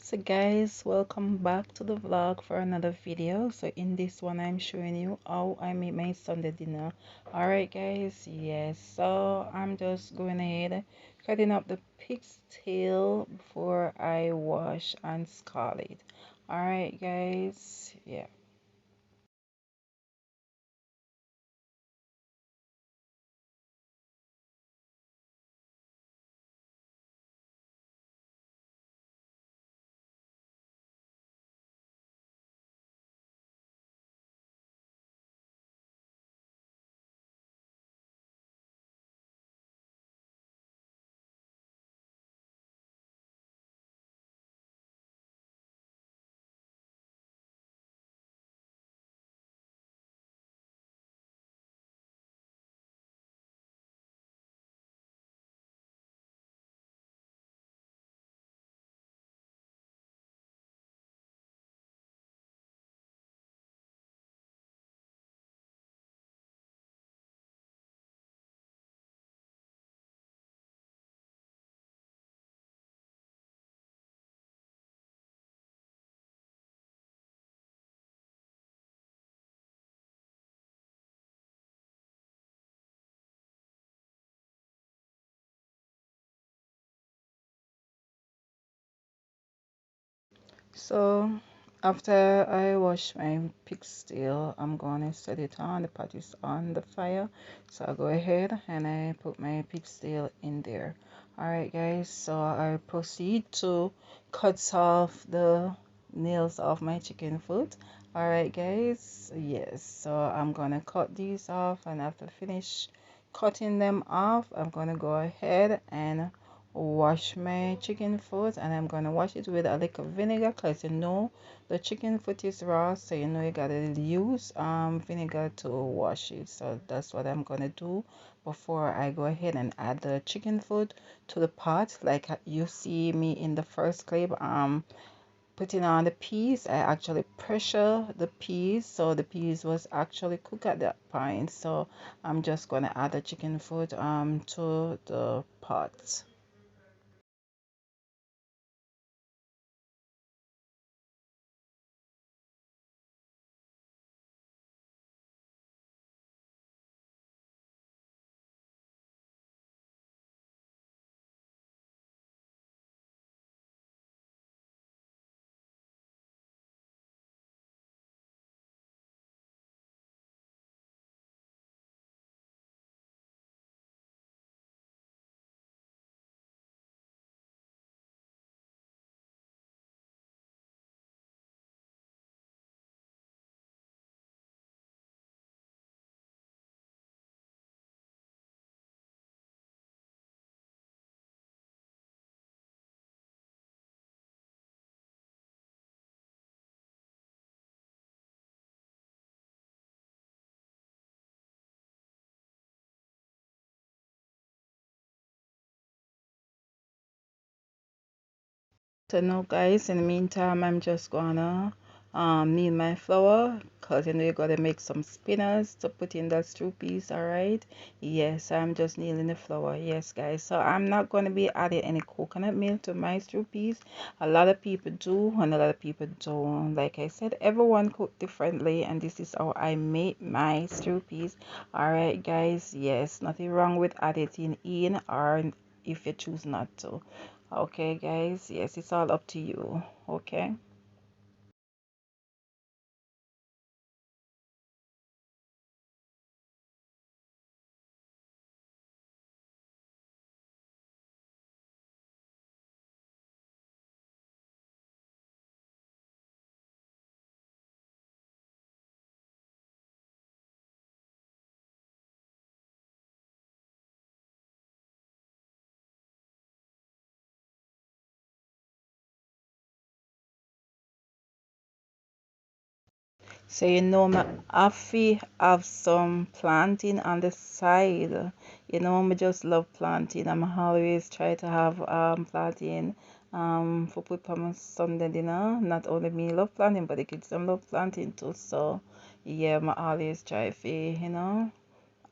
So guys, welcome back to the vlog for another video. So in this one I'm showing you how I make my Sunday dinner. Alright guys, yes, so I'm just going ahead cutting up the pig's tail before I wash and scald it. Alright guys, yeah. So after I wash my pig's tail, I'm gonna set it on. The pot is on the fire. So I go ahead and I put my pig's tail in there. Alright guys, so I proceed to cut off the nails off my chicken foot. Alright guys, yes, so I'm gonna cut these off, and after finish cutting them off, I'm gonna go ahead and wash my chicken foot, and I'm gonna wash it with a little vinegar, because you know the chicken foot is raw, so you know you gotta use vinegar to wash it. So that's what I'm gonna do before I go ahead and add the chicken foot to the pot. Like you see me in the first clip putting on the peas, I actually pressure the peas, so the peas was actually cooked at that point. So I'm just gonna add the chicken foot to the pot. So now guys, in the meantime, I'm just gonna knead my flour, because you know you gotta make some spinners to put in that stew peas. All right, yes, I'm just kneading the flour. Yes guys, so I'm not gonna be adding any coconut milk to my stew peas. A lot of people do and a lot of people don't. Like I said, everyone cook differently, and this is how I make my stew peas. All right guys, yes, nothing wrong with adding in, or if you choose not to. Okay, guys, yes, it's all up to you. Okay. So you know, my Afi have some planting on the side. You know, I just love planting. I'm always try to have planting for put on my Sunday dinner. Not only me love planting, but the kids them love planting too. So yeah, I always try to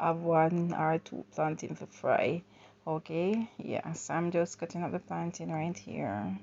have one or two planting for fry. Okay, yes, I'm just cutting up the planting right here.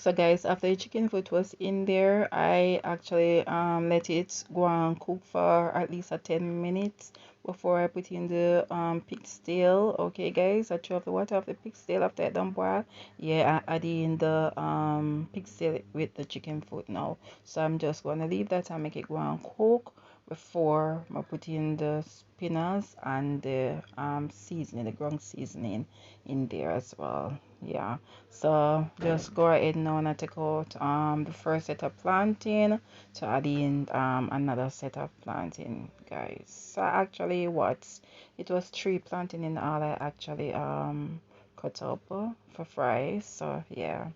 So guys, after the chicken foot was in there, I actually let it go and cook for at least a 10 minutes before I put in the pig's tail. Okay guys, I threw off the water of the pig's tail after I done boil. Yeah, I add in the pig's tail with the chicken foot now. So I'm just gonna leave that and make it go and cook before I put in the spinach and the seasoning, the ground seasoning in there as well. Yeah, so just go ahead now and take out the first set of planting to add in another set of planting, guys. So actually what, it was three planting in all I actually cut up for fries. So yeah.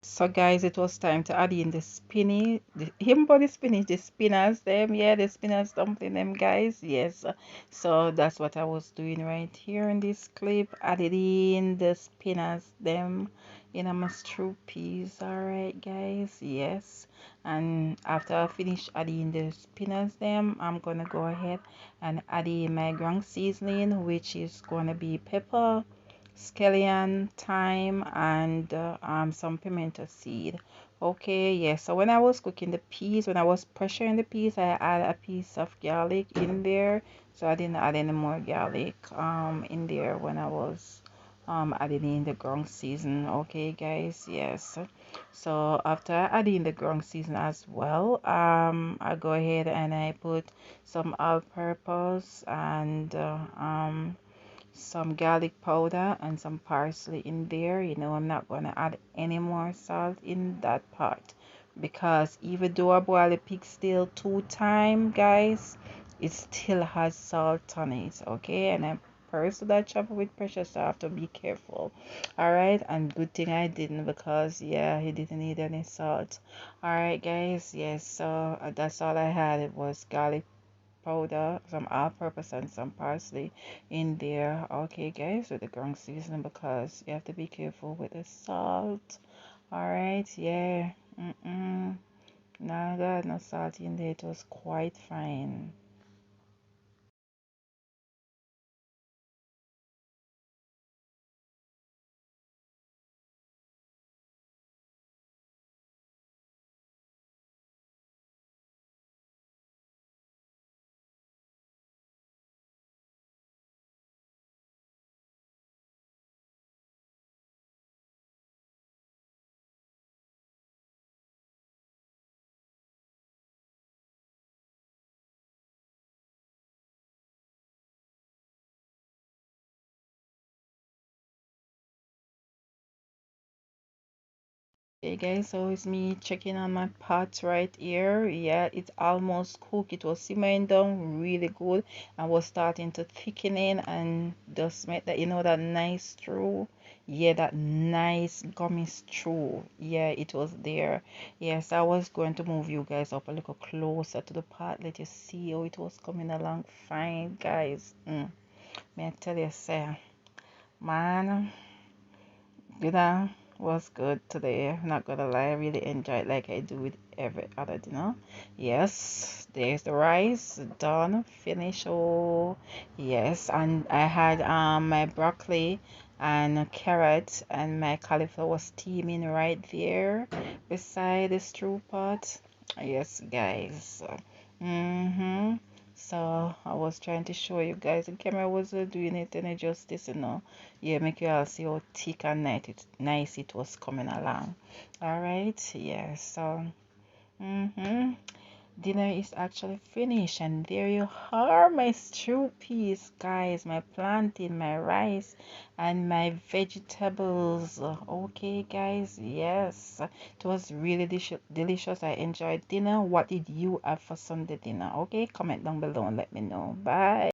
So guys, it was time to add in the spinach, him body spinach, the spinners them, yeah, the spinners dumpling them, guys. Yes. So that's what I was doing right here in this clip. Added in the spinners them in my stew peas. Alright guys, yes. And after I finish adding the spinners them, I'm gonna go ahead and add in my ground seasoning, which is gonna be pepper, scallion, thyme, and some pimento seed. Okay, yes. So when I was cooking the peas, when I was pressuring the peas, I add a piece of garlic in there. So I didn't add any more garlic in there when I was adding in the ground season. Okay, guys, yes. So after adding the ground season as well, I go ahead and I put some all-purpose and some garlic powder and some parsley in there. You know, I'm not going to add any more salt in that part because even though I boil the pig still 2 times, guys, it still has salt on it. Okay, and I first that chop with pressure, so I have to be careful. All right, and good thing I didn't because yeah, he didn't need any salt. All right, guys, yes. So that's all I had. It was garlic powder, some all-purpose and some parsley in there. Okay, guys, with the ground seasoning because you have to be careful with the salt. All right, yeah. No, I got no salt in there. It was quite fine. Hey guys, so it's me checking on my pot right here. Yeah, it's almost cooked. It was simmering down really good and was starting to thicken in and just make that, you know, that nice stew. Yeah, that nice gummy stew. Yeah, it was there. Yes, I was going to move you guys up a little closer to the pot. Let you see how it was coming along fine, guys. May I tell you, sir, man. Dinner was good today. I'm not gonna lie, I really enjoyed like I do with every other dinner. Yes, there's the rice done, finish. Oh, yes, and I had my broccoli and carrot and my cauliflower steaming right there beside the stew pot. Yes, guys. Mm-hmm. So I was trying to show you guys, the camera was doing it any justice, you know. Yeah, make you all see how thick and nice it was coming along. All right, yeah. So, mm-hmm. Dinner is actually finished, and there you are, my stew peas, guys. My plantain, my rice, and my vegetables. Okay, guys. Yes, it was really delicious. I enjoyed dinner. What did you have for Sunday dinner? Okay, comment down below and let me know. Bye.